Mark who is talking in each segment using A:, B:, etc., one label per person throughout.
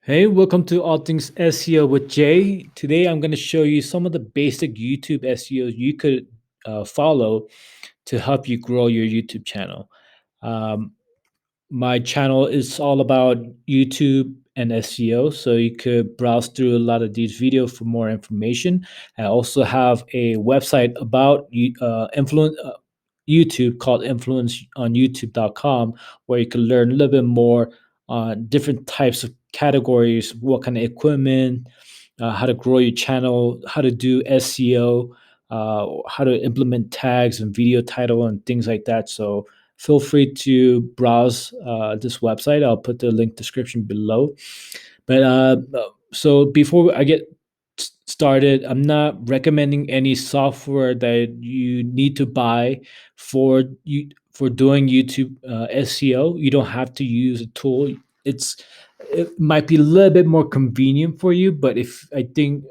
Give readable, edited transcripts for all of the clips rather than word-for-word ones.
A: Hey, welcome to All Things SEO with Jay. Today, I'm going to show you some of the basic YouTube SEOs you could follow to help you grow your YouTube channel. Um, my channel is all about YouTube and SEO, so you could browse through a lot of these videos for more information. I also have a website about YouTube called influenceonyoutube.com, where you can learn a little bit more on different types of categories, what kind of equipment, how to grow your channel, how to do SEO, how to implement tags and video title and things like that. So feel free to browse this website. I'll put the link description below. So before I get started, I'm not recommending any software that you need to buy for doing YouTube SEO. You don't have to use a tool. It might be a little bit more convenient for you, but if I think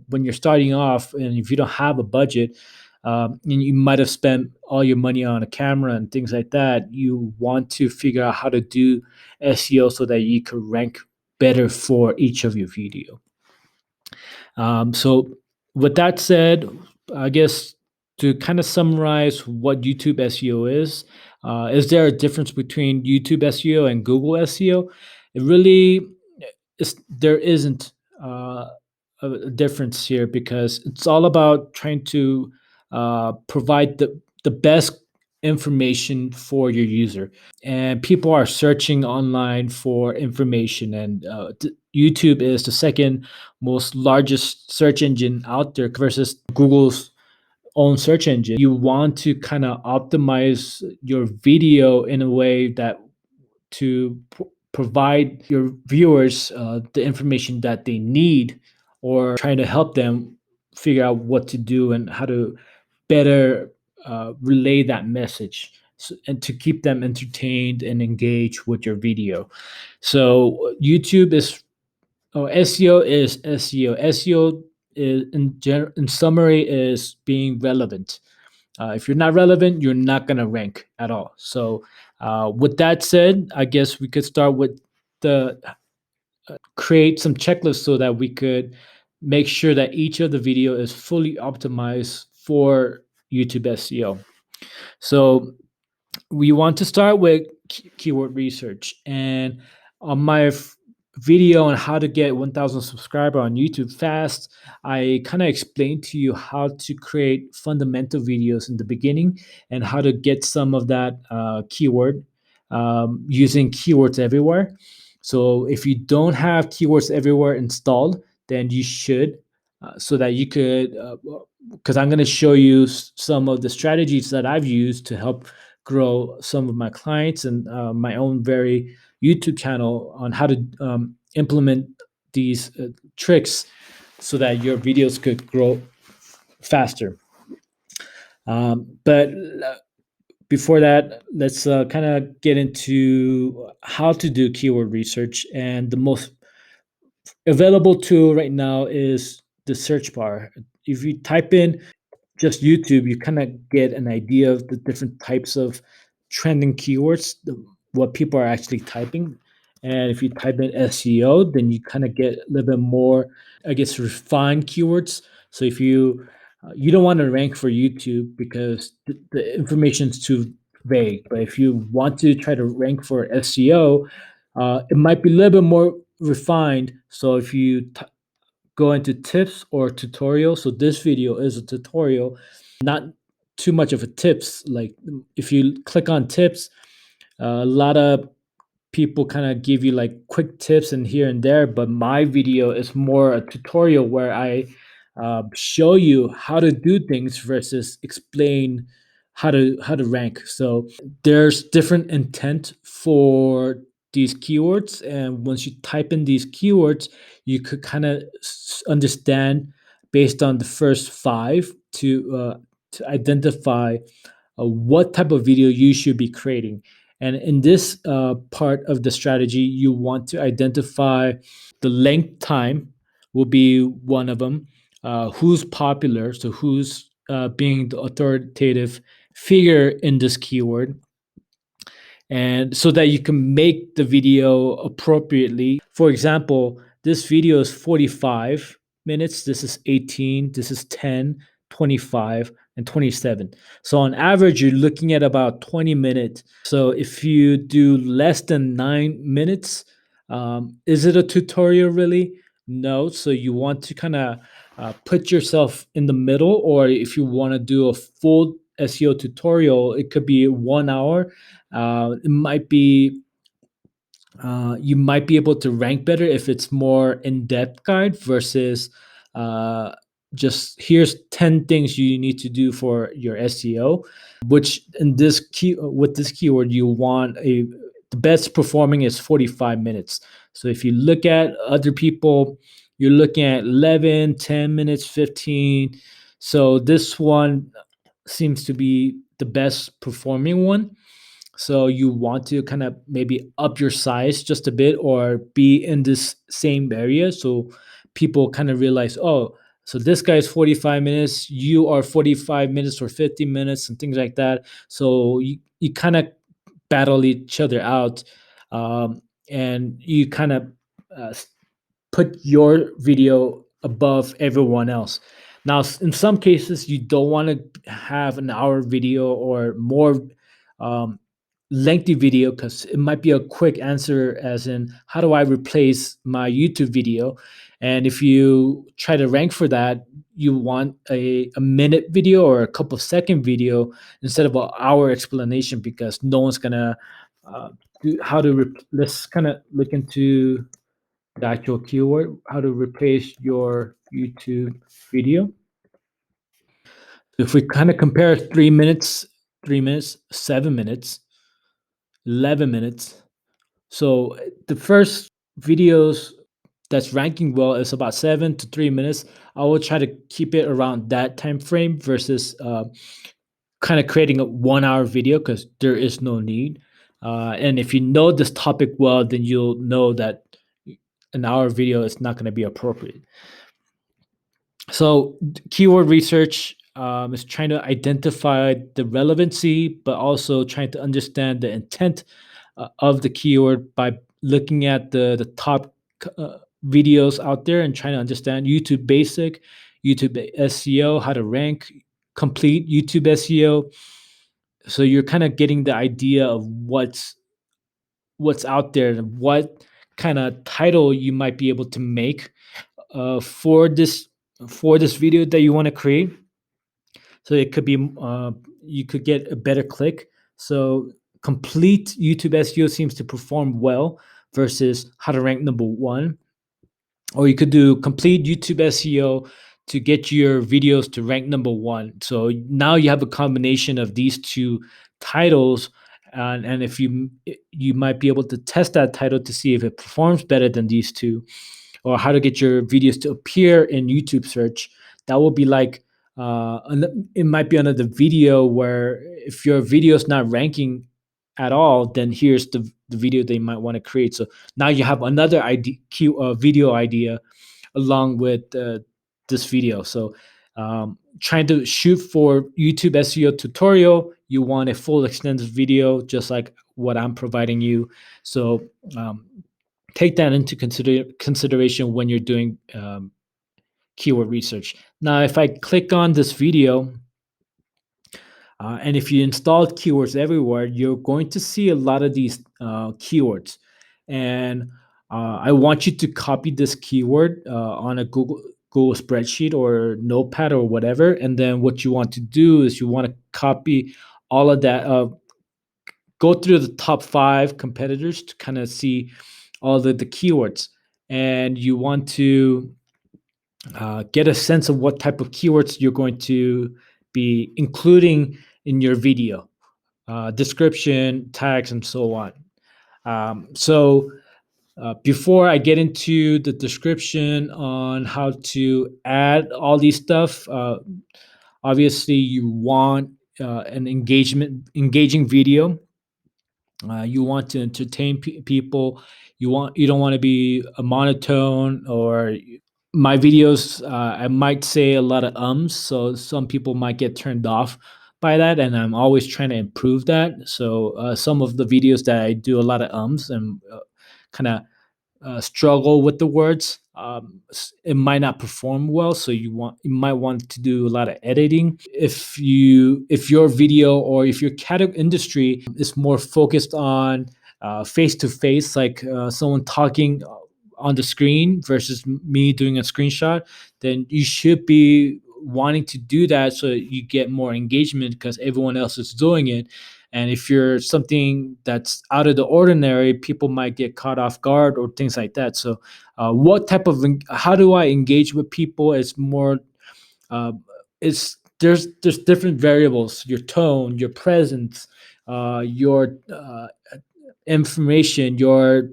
A: when you're starting off and if you don't have a budget, and you might have spent all your money on a camera and things like that, you want to figure out how to do SEO so that you can rank better for each of your video. So with that said, I guess to kind of summarize what YouTube SEO is there a difference between YouTube SEO and Google SEO? It really there isn't a difference here because it's all about trying to provide the best information for your user, and people are searching online for information, and YouTube is the second most largest search engine out there versus Google's own search engine. You want to kind of optimize your video in a way that to provide your viewers the information that they need, or trying to help them figure out what to do and how to better relay that message, and to keep them entertained and engaged with your video. So YouTube is SEO is SEO. SEO is in summary is being relevant. If you're not relevant, you're not going to rank at all. So, with that said, I guess we could start with the create some checklists so that we could make sure that each of the video is fully optimized for YouTube SEO. So, we want to start with keyword research. And on my video on how to get 1,000 subscriber on YouTube fast, I kind of explained to you how to create fundamental videos in the beginning and how to get some of that keyword using keywords everywhere. So if you don't have keywords everywhere installed, then you should, so that you could, because I'm going to show you some of the strategies that I've used to help grow some of my clients and my own very YouTube channel on how to implement these tricks so that your videos could grow faster. But before that, let's kind of get into how to do keyword research. And the most available tool right now is the search bar. If you type in just YouTube, you kind of get an idea of the different types of trending keywords, what people are actually typing. And if you type in SEO, then you kind of get a little bit more, I guess, refined keywords. So if you don't want to rank for YouTube because the information is too vague. But if you want to try to rank for SEO, it might be a little bit more refined. So if you go into tips or tutorial. So this video is a tutorial, not too much of a tips. Like if you click on tips, a lot of people kind of give you like quick tips and here and there, but my video is more a tutorial where I show you how to do things versus explain how to rank. So there's different intent for these keywords, and once you type in these keywords, you could kind of understand based on the first five to identify what type of video you should be creating. And in this part of the strategy, you want to identify the length time will be one of them. Who's popular, so who's being the authoritative figure in this keyword, and so that you can make the video appropriately. For example, this video is 45 minutes, this is 18, this is 10, 25, and 27. So on average, you're looking at about 20 minutes. So if you do less than 9 minutes, is it a tutorial really? No. So you want to kind of put yourself in the middle, or if you want to do a full SEO tutorial, it could be 1 hour. It might be you might be able to rank better if it's more in-depth guide versus uh, just here's 10 things you need to do for your SEO, which in this key with this keyword you want a the best performing is 45 minutes. So if you look at other people, you're looking at 11, 10 minutes, 15. So this one seems to be the best performing one. So you want to kind of maybe up your size just a bit or be in this same area so people kind of realize, oh, so this guy is 45 minutes, you are 45 minutes or 50 minutes and things like that. So you kind of battle each other out, and you kind of uh, put your video above everyone else. Now, in some cases, you don't want to have an hour video or more um, lengthy video because it might be a quick answer, as in, how do I replace my YouTube video? And if you try to rank for that, you want a minute video or a couple second video instead of an hour explanation because no one's gonna uh, do how to. Let's kind of look into the actual keyword, how to replace your YouTube video. If we kind of compare 3 minutes, 7 minutes, 11 minutes. So the first videos that's ranking well is about 7 to 3 minutes. I will try to keep it around that time frame versus kind of creating a 1 hour video because there is no need. And if you know this topic well, then you'll know that an hour video is not going to be appropriate. So keyword research is trying to identify the relevancy, but also trying to understand the intent of the keyword by looking at the top videos out there and trying to understand YouTube basic, YouTube SEO, how to rank, complete YouTube SEO. So you're kind of getting the idea of what's out there and what kind of title you might be able to make uh, for this for this video that you want to create. So it could be you could get a better click. So complete YouTube SEO seems to perform well versus how to rank number one. Or you could do complete YouTube SEO to get your videos to rank number one. So now you have a combination of these two titles, and if you might be able to test that title to see if it performs better than these two, or how to get your videos to appear in YouTube search. That will be like it might be another video where if your video is not ranking at all, then here's the video they might want to create. So now you have another video idea along with this video. So trying to shoot for YouTube SEO tutorial, you want a full extended video, just like what I'm providing you. So take that into consideration when you're doing keyword research. Now, if I click on this video, and if you installed keywords everywhere, you're going to see a lot of these keywords. And I want you to copy this keyword on a Google spreadsheet or Notepad or whatever. And then what you want to do is you want to copy all of that. Go through the top 5 competitors to kind of see all the keywords, and you want to get a sense of what type of keywords you're going to be including in your video, description, tags, and so on. Before I get into the description on how to add all these stuff, obviously you want an engaging video. You want to entertain people. You don't want to be a monotone or my videos. I might say a lot of ums, so some people might get turned off by that, and I'm always trying to improve that. So some of the videos that I do a lot of ums and kind of struggle with the words, it might not perform well. So you might want to do a lot of editing. If your video or if your category industry is more focused on face to face, like someone talking on the screen versus me doing a screenshot, then you should be wanting to do that so you get more engagement because everyone else is doing it. And if you're something that's out of the ordinary, people might get caught off guard or things like that. So, how do I engage with people? It's more, uh, it's there's different variables: your tone, your presence, your information, your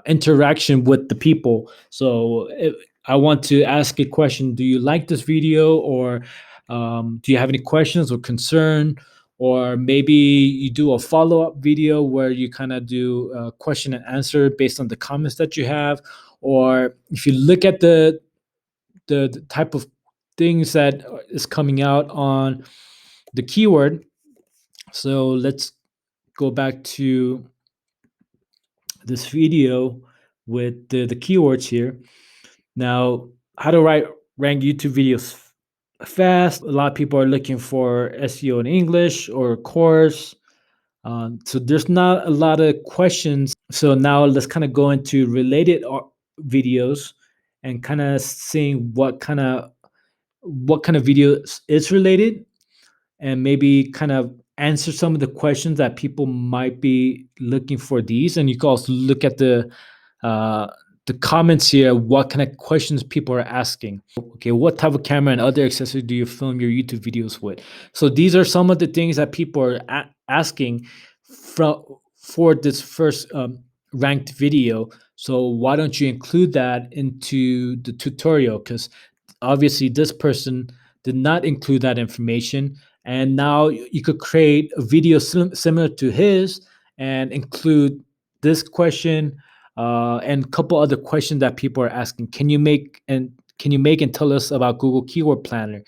A: interaction with the people. So if I want to ask a question, do you like this video, or do you have any questions or concern? Or maybe you do a follow up video where you kind of do a question and answer based on the comments that you have. Or if you look at the type of things that is coming out on the keyword. So let's go back to this video with the keywords here. Now, how to rank YouTube videos fast? A lot of people are looking for SEO in English or a course. So there's not a lot of questions. So now let's kind of go into related videos and kind of seeing what kind of video is related, and maybe kind of answer some of the questions that people might be looking for these. And you can also look at uh, the comments here, what kind of questions people are asking. Okay, what type of camera and other accessories do you film your YouTube videos with? So these are some of the things that people are asking from for this first ranked video. So why don't you include that into the tutorial? Because obviously this person did not include that information, and now you could create a video similar to his and include this question and a couple other questions that people are asking. Can you make and tell us about Google Keyword Planner?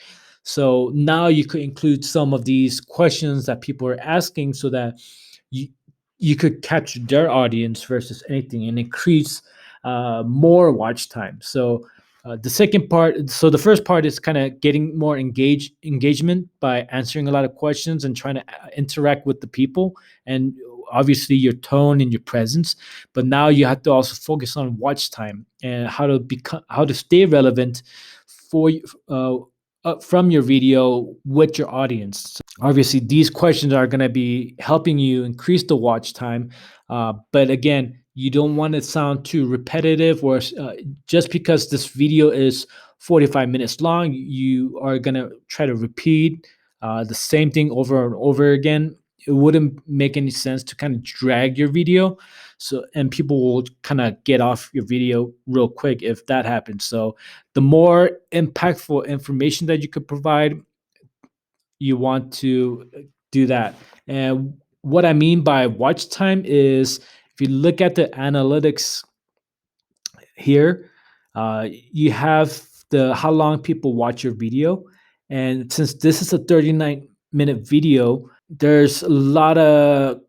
A: So now you could include some of these questions that people are asking so that you you could capture their audience versus anything and increase more watch time. So so the first part is kind of getting more engagement by answering a lot of questions and trying to interact with the people, and obviously your tone and your presence. But now you have to also focus on watch time and how to stay relevant for from your video with your audience. Obviously these questions are going to be helping you increase the watch time, but again, you don't want to sound too repetitive, or just because this video is 45 minutes long, you are going to try to repeat the same thing over and over again. It wouldn't make any sense to kind of drag your video. So, and people will kind of get off your video real quick if that happens. So the more impactful information that you could provide, you want to do that. And what I mean by watch time is, if you look at the analytics here, you have the how long people watch your video. And since this is a 39-minute video, there's a lot of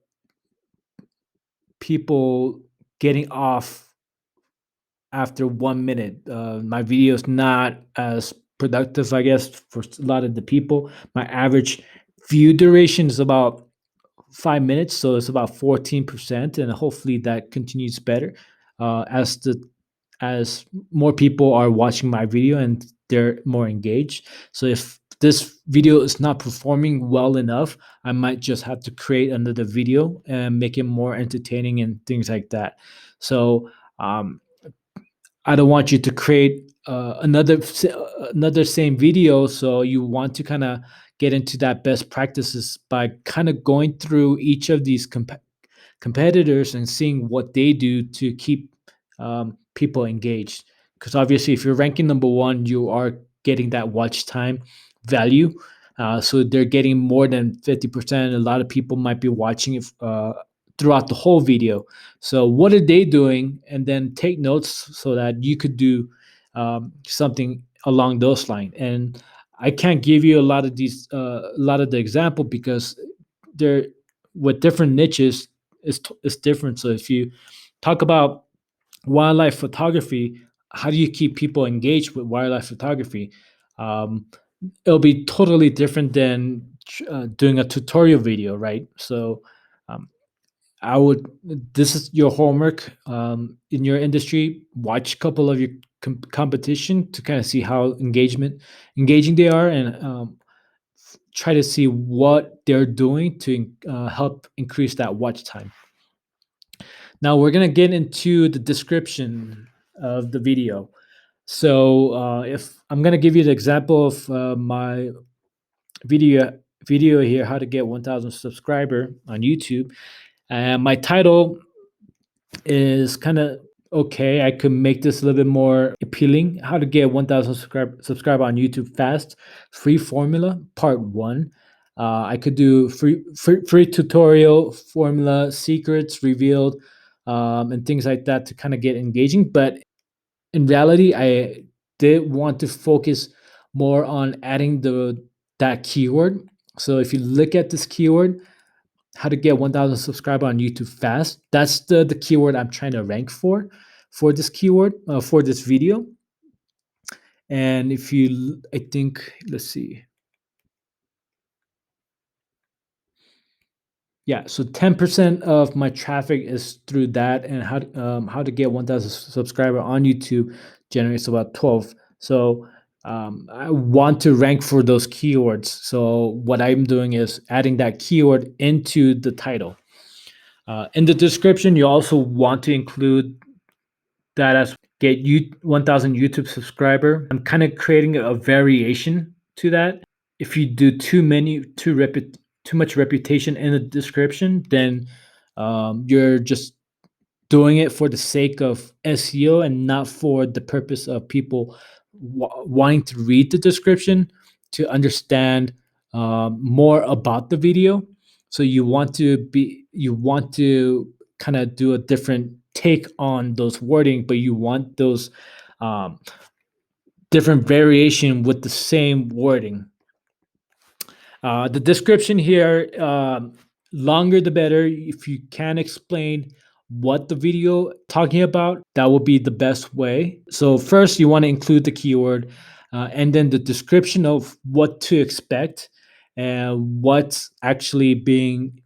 A: people getting off after 1 minute. My video is not as productive, I guess, for a lot of the people. My average view duration is about 5 minutes, so it's about 14%, and hopefully that continues better as more people are watching my video and they're more engaged. So if this video is not performing well enough, I might just have to create another video and make it more entertaining and things like that. So um, I don't want you to create another same video. So you want to kind of get into that best practices by kind of going through each of these competitors and seeing what they do to keep people engaged. Because obviously, if you're ranking number one, you are getting that watch time value. So they're getting more than 50%. A lot of people might be watching it throughout the whole video. So what are they doing? And then take notes so that you could do something along those lines. And I can't give you a lot of these, a lot of the example because they're with different niches is different. So if you talk about wildlife photography, how do you keep people engaged with wildlife photography? Um, it'll be totally different than doing a tutorial video, right? So um, I would. This is your homework in your industry. Watch a couple of your competition to kind of see how engaging they are, and try to see what they're doing to help increase that watch time. Now we're gonna get into the description of the video. So if I'm gonna give you the example of my video video here, how to get 1,000 subscriber on YouTube, and my title is kind of okay. I could make this a little bit more appealing. How to get 1,000 subscriber on YouTube fast. Free formula, part one. I could do free tutorial formula, secrets revealed, and things like that to kind of get engaging. But in reality, I did want to focus more on adding the that keyword. So if you look at this keyword, how to get 1,000 subscriber on YouTube fast. That's the keyword I'm trying to rank for this keyword for this video. And if you, I think, let's see, yeah. So 10% of my traffic is through that, and how to get 1,000 subscriber on YouTube generates about 12. So I want to rank for those keywords. So what I'm doing is adding that keyword into the title. In the description, you also want to include that as get you 1,000 YouTube subscriber. I'm kind of creating a variation to that. If you do too much reputation in the description, then you're just doing it for the sake of SEO and not for the purpose of people wanting to read the description to understand more about the video. So you want to kind of do a different take on those wording, but you want those um, different variation with the same wording. The description here, longer the better. If you can explain what the video talking about, that will be the best way. So first, you want to include the keyword, and then the description of what to expect and what's actually being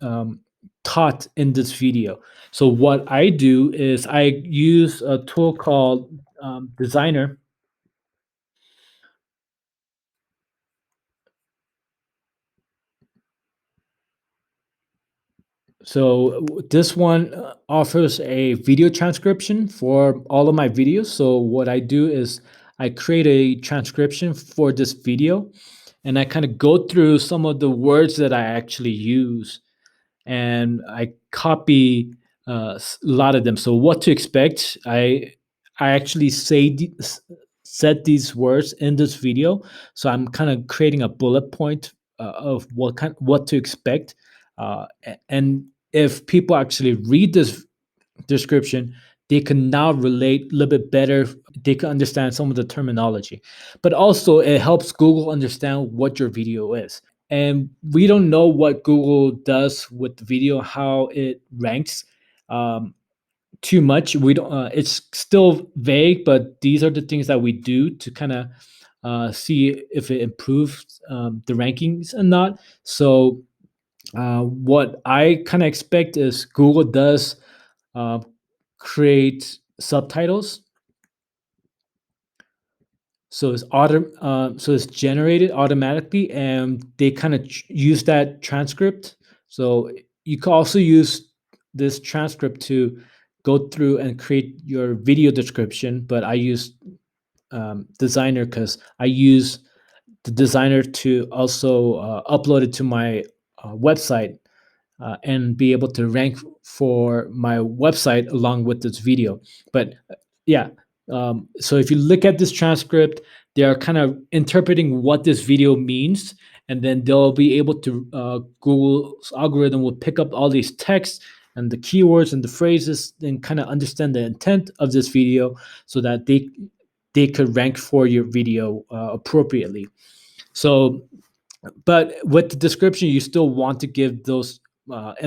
A: taught in this video. So what I do is I use a tool called Designer. So this one offers a video transcription for all of my videos. So what I do is I create a transcription for this video, and I kind of go through some of the words that I actually use, and I copy a lot of them. So what to expect, I actually said these words in this video. So I'm kind of creating a bullet point of what to expect, and if people actually read this description, they can now relate a little bit better. They can understand some of the terminology, but also it helps Google understand what your video is. And we don't know what Google does with the video, how it ranks um, too much. We don't. It's still vague, but these are the things that we do to kind of see if it improves the rankings or not. So what I kind of expect is Google does uh, create subtitles, so so it's generated automatically, and they kind of use that transcript. So you can also use this transcript to go through and create your video description. But I use Designer because I use the Designer to also upload it to my website and be able to rank for my website along with this video. But yeah, so if you look at this transcript, they are kind of interpreting what this video means, and then they'll be able to Google's algorithm will pick up all these texts and the keywords and the phrases and kind of understand the intent of this video so that they could rank for your video appropriately. So, but with the description, you still want to give those a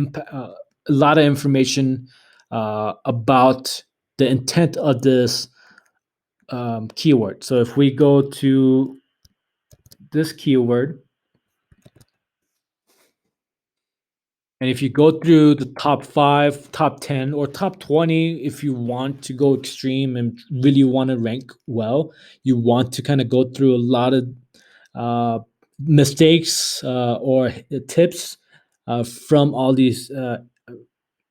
A: lot of information about the intent of this keyword. So if we go to this keyword, and if you go through the top 5, top 10, or top 20, if you want to go extreme and really want to rank well, you want to kind of go through a lot of uh, mistakes or tips from all these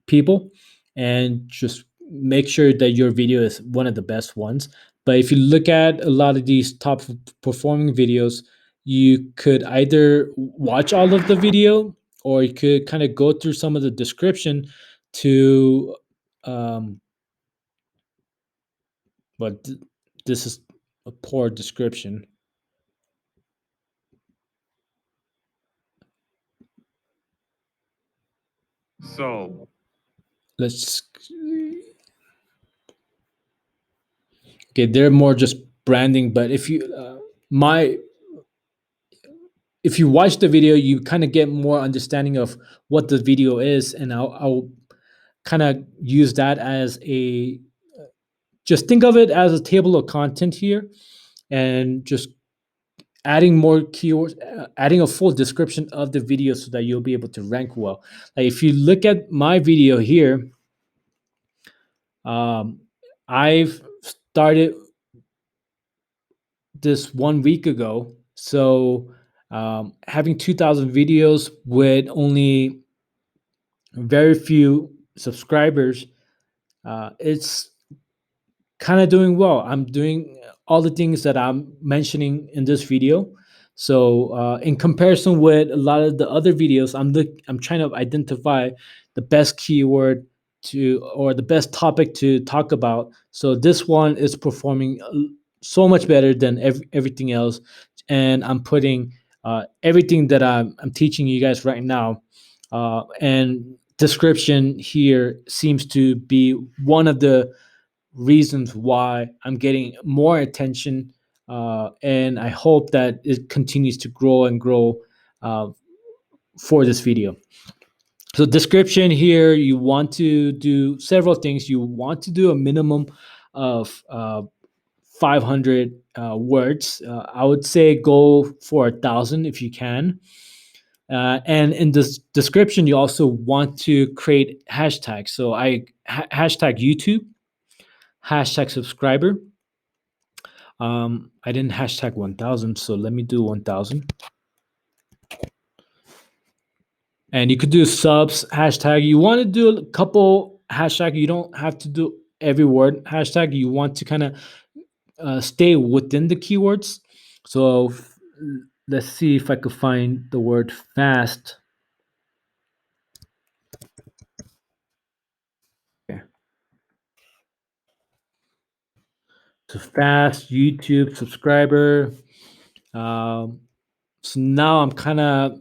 A: people, and just make sure that your video is one of the best ones. But if you look at a lot of these top performing videos, you could either watch all of the video, or you could kind of go through some of the description to um but this is a poor description. So let's okay, they're more just branding. But if you my if you watch the video, you kind of get more understanding of what the video is, and I'll kind of use that as a just think of it as a table of content here, and just adding more keywords, adding a full description of the video so that you'll be able to rank well. Like if you look at my video here, um, I've started this 1 week ago. So having 2,000 videos with only very few subscribers, it's kind of doing well. I'm doing all the things that I'm mentioning in this video. So in comparison with a lot of the other videos, I'm trying to identify the best keyword to, or the best topic to talk about. So this one is performing so much better than everything else, and I'm putting everything that I'm teaching you guys right now. And description here seems to be one of the reasons why I'm getting more attention, and I hope that it continues to grow and grow uh, for this video. So description here, you want to do several things. You want to do a minimum of 500 words. I would say go for 1,000 if you can. And in this description, you also want to create hashtags. So hashtag YouTube, hashtag subscriber. I didn't hashtag 1,000, so let me do 1,000. And you could do subs hashtag. You want to do a couple hashtag. You don't have to do every word hashtag. You want to kind of stay within the keywords. So let's see if I could find the word fast. Okay. So fast YouTube subscriber. So now I'm kind of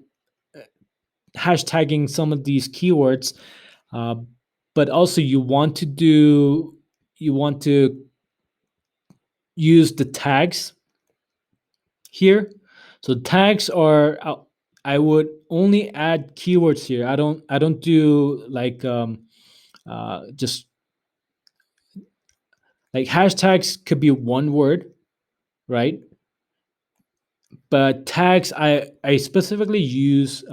A: hashtagging some of these keywords, uh, but also you want to use the tags here. So tags are I would only add keywords here. I don't do like just like hashtags could be one word, right? But tags, I specifically use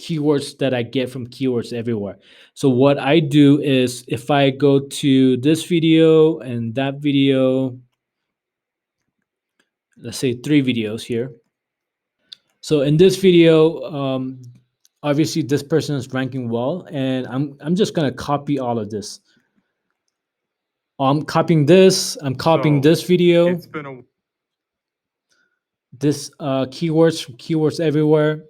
A: keywords that I get from Keywords Everywhere. So what I do is if I go to this video and that video, let's say 3 videos here. So in this video, obviously this person is ranking well, and I'm just gonna copy all of this. I'm copying this. I'm copying this video. It's been this keywords from Keywords Everywhere.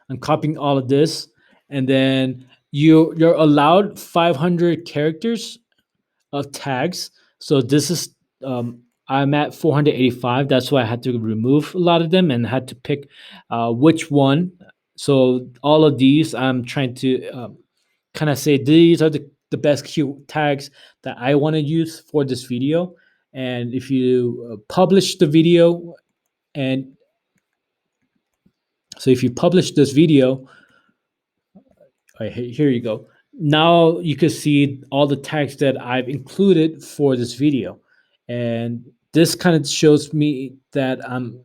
A: I'm copying all of this, and then you're allowed 500 characters of tags. So this is I'm at 485. That's why I had to remove a lot of them and had to pick which one. So all of these, I'm trying to kind of say these are the best keyword tags that I want to use for this video. And if you publish the video, And so if you publish this video, here you go. Now you can see all the tags that I've included for this video, and this kind of shows me that I'm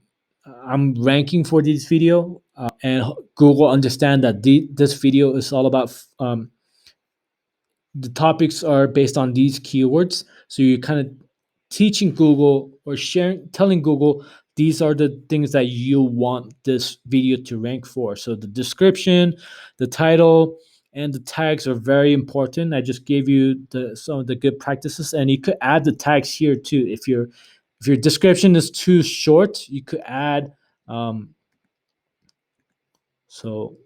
A: ranking for this video, and Google understand that this video is all about the topics are based on these keywords. So you're kind of teaching Google or sharing, telling Google these are the things that you want this video to rank for. So the description, the title, and the tags are very important. I just gave you some of the good practices, and you could add the tags here too. If your description is too short, you could add. Um, so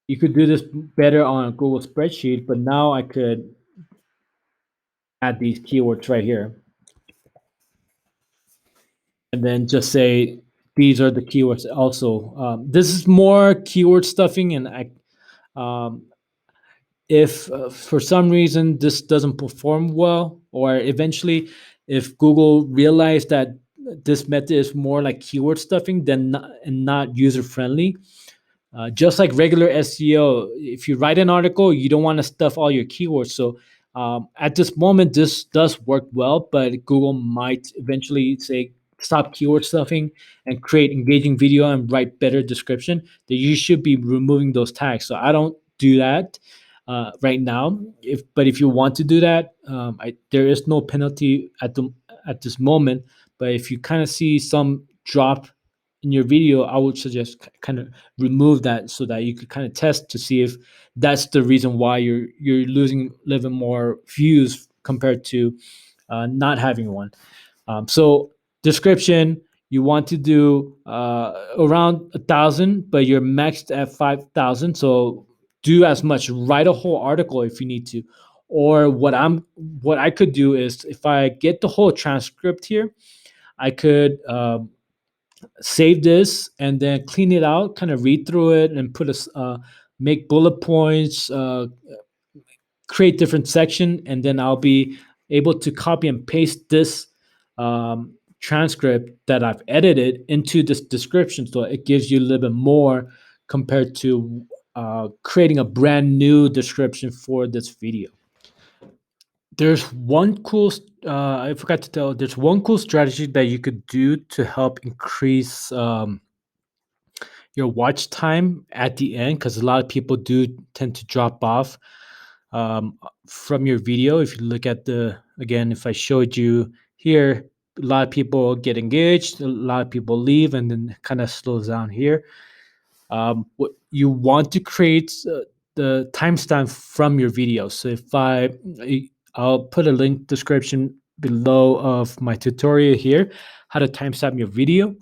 A: you could do this better on a Google spreadsheet, but now I could add these keywords right here, and then just say these are the keywords also. This is more keyword stuffing, and um, if for some reason this doesn't perform well, or eventually if Google realized that this method is more like keyword stuffing than not, and not user friendly, just like regular SEO, if you write an article, you don't want to stuff all your keywords. So at this moment, this does work well, but Google might eventually say stop keyword stuffing and create engaging video and write better description. That you should be removing those tags. So I don't do that right now. If you want to do that, there is no penalty at this moment. But if you kind of see some drop in your video, I would suggest kind of remove that so that you could kind of test to see if that's the reason why you're losing a little bit more views compared to not having one. So description, you want to do around 1,000, but you're maxed at 5,000. So do as much. Write a whole article if you need to. Or what I could do is if I get the whole transcript here, I could save this and then clean it out, kind of read through it and make bullet points, create different section, and then I'll be able to copy and paste this transcript that I've edited into this description, so it gives you a little bit more compared to creating a brand new description for this video. There's one cool I forgot to tell, there's one cool strategy that you could do to help increase your watch time at the end, because a lot of people do tend to drop off from your video. If you look at again, if I showed you here, a lot of people get engaged, a lot of people leave, and then kind of slows down here. What you want to create the timestamp from your video. So I'll put a link description below of my tutorial here, how to timestamp your video.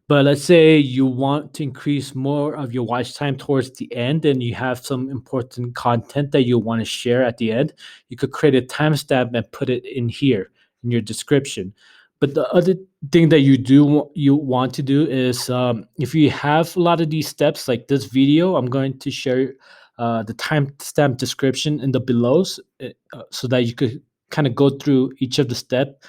A: But let's say you want to increase more of your watch time towards the end and you have some important content that you want to share at the end. You could create a timestamp and put it in here in your description. But the other thing that you want to do is if you have a lot of these steps, like this video, I'm going to share the timestamp description in the belows so that you could kind of go through each of the steps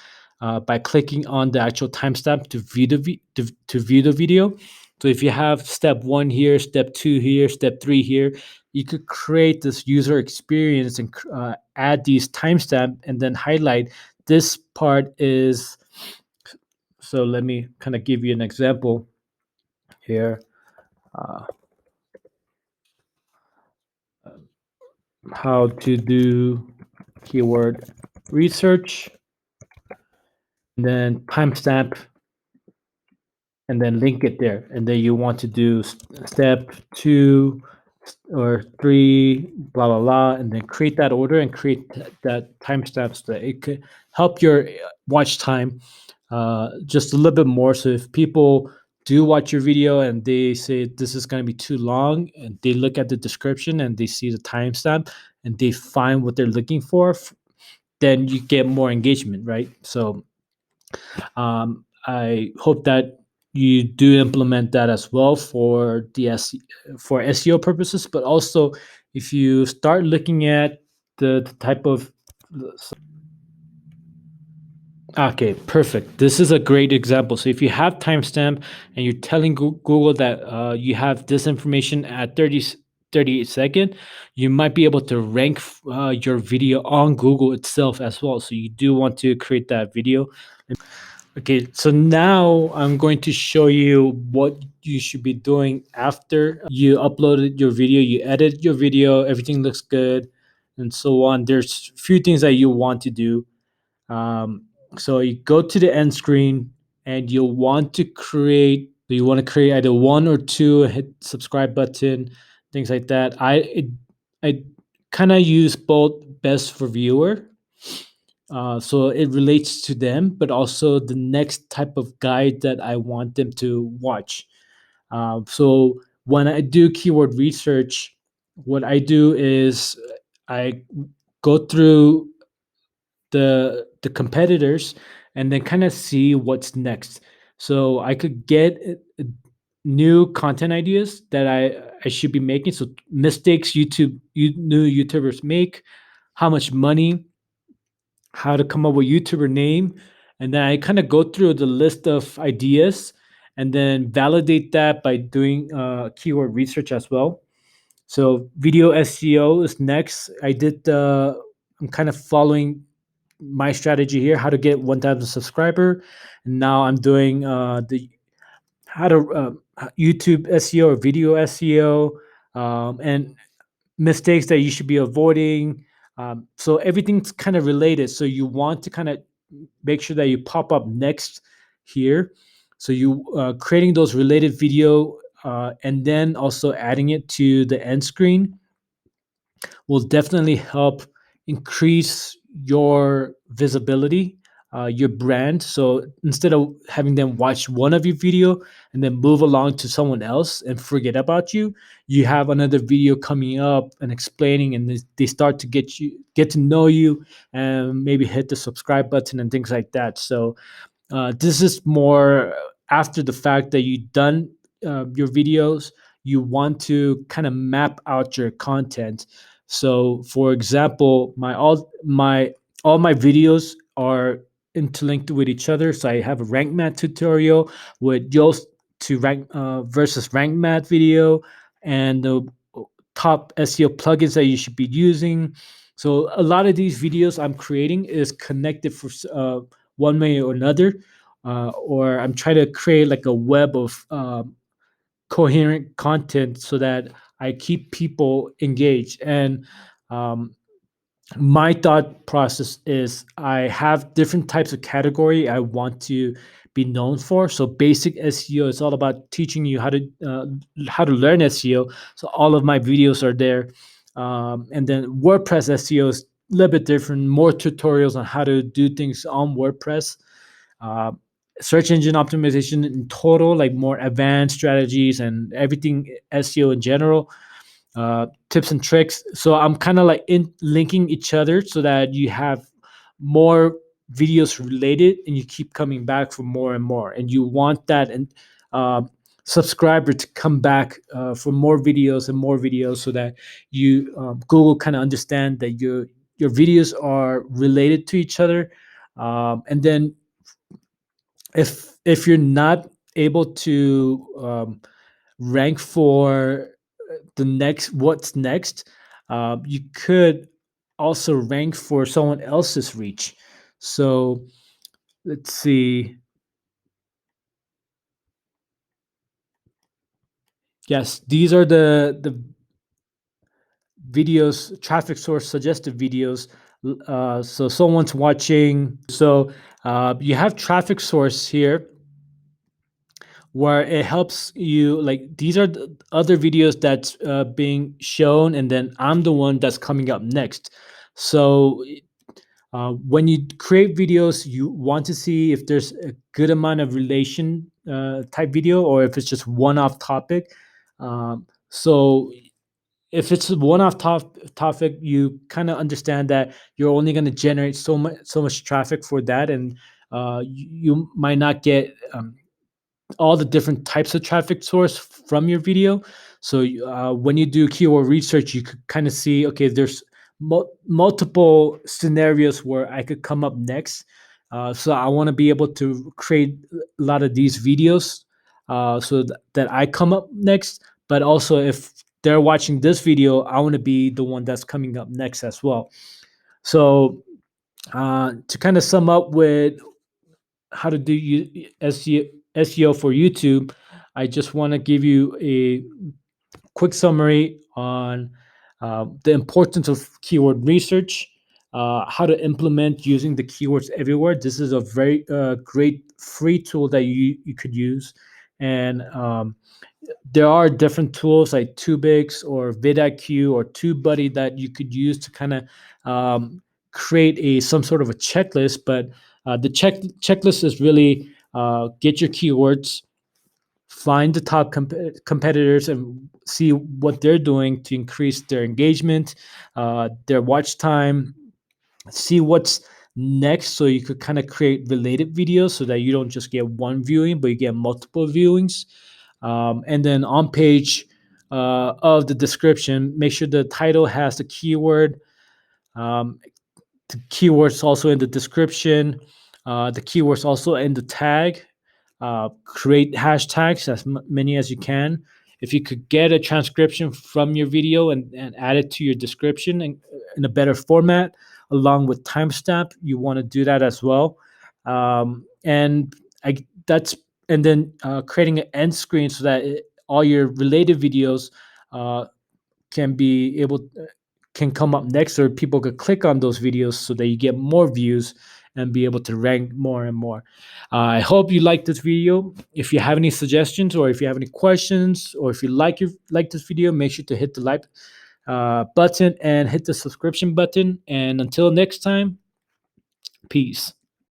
A: by clicking on the actual timestamp to view the video. So if you have step 1 here, step 2 here, step 3 here, you could create this user experience and add these timestamp and then highlight this part is. So let me kind of give you an example here. Uh, how to do keyword research, and then timestamp, and then link it there. And then you want to do step 2 or 3, blah, blah, blah, and then create that order and create that timestamp so that it could help your watch time just a little bit more. So if people do watch your video and they say this is going to be too long, and they look at the description and they see the timestamp and they find what they're looking for, then you get more engagement, right? So I hope that you do implement that as well for for SEO purposes, but also if you start looking at the type of Okay, perfect. This is a great example. So if you have timestamp and you're telling Google that you have this information at 38 second, you might be able to rank your video on Google itself as well. So you do want to create that video. Okay, so now I'm going to show you what you should be doing after you uploaded your video, you edit your video, everything looks good, and so on. There's a few things that you want to do. So you go to the end screen and you want to create either one or two, hit subscribe button, things like that. I kind of use both best for viewer, so it relates to them, but also the next type of guide that I want them to watch. So when I do keyword research, what I do is I go through the competitors and then kind of see what's next. So I could get new content ideas that I should be making. So mistakes new YouTubers make, how much money, how to come up with YouTuber name, and then I kind of go through the list of ideas and then validate that by doing keyword research as well. So video SEO is next. I'm kind of following my strategy here, how to get 1,000 subscriber. And now I'm doing the how to YouTube SEO or video SEO, and mistakes that you should be avoiding. So everything's kind of related. So you want to kind of make sure that you pop up next here. So you creating those related video, and then also adding it to the end screen will definitely help increase your visibility, your brand. So instead of having them watch one of your video and then move along to someone else and forget about you, you have another video coming up and explaining, and they start to get to know you, and maybe hit the subscribe button and things like that. So this is more after the fact that you've done your videos. You want to kind of map out your content. So, for example, all my videos are interlinked with each other. So I have a rank mat tutorial with Yoast to rank versus rank mat video, and the top SEO plugins that you should be using. So a lot of these videos I'm creating is connected for one way or another, or I'm trying to create like a web of coherent content so that I keep people engaged. And um, my thought process is I have different types of category I want to be known for. So basic SEO is all about teaching you how to learn SEO. So all of my videos are there. And then WordPress SEO is a little bit different, more tutorials on how to do things on WordPress. uh, Search engine optimization in total, like more advanced strategies and everything SEO in general, tips and tricks. So I'm kind of like in linking each other so that you have more videos related and you keep coming back for more and more. And you want that and uh, subscriber to come back for more videos so that you Google kind of understand that your videos are related to each other. And then if you're not able to rank for the next what's next, you could also rank for someone else's reach. So let's see. Yes, these are the videos, traffic source suggested videos. So someone's watching. So you have traffic source here where it helps you, like these are the other videos that's being shown, and then I'm the one that's coming up next. So when you create videos, you want to see if there's a good amount of relation type video, or if it's just one off topic. So if it's a one-off topic, you kind of understand that you're only going to generate so much traffic for that, and you might not get all the different types of traffic source from your video. So when you do keyword research, you could kind of see, okay, there's multiple scenarios where I could come up next. So I want to be able to create a lot of these videos that I come up next. But also, if they're watching this video, I want to be the one that's coming up next as well. So to kind of sum up with how to do SEO for YouTube, I just want to give you a quick summary on the importance of keyword research, how to implement using the keywords everywhere. This is a very great free tool that you could use. And there are different tools like Tubix or vidIQ or TubeBuddy that you could use to kind of create some sort of a checklist. But the checklist is really get your keywords, find the top competitors and see what they're doing to increase their engagement, their watch time, see what's next so you could kind of create related videos so that you don't just get one viewing but you get multiple viewings. And then on page of the description, make sure the title has the keyword, um, the keywords also in the description, the keywords also in the tag. Create hashtags as many as you can. If you could get a transcription from your video and add it to your description in a better format, along with timestamp, you want to do that as well. And I, that's and then creating an end screen so that all your related videos uh, can be able can come up next, or people could click on those videos so that you get more views and be able to rank more and more. I hope you like this video. If you have any suggestions or if you have any questions or if you like this video, make sure to hit the like button and hit the subscription button. And until next time, peace.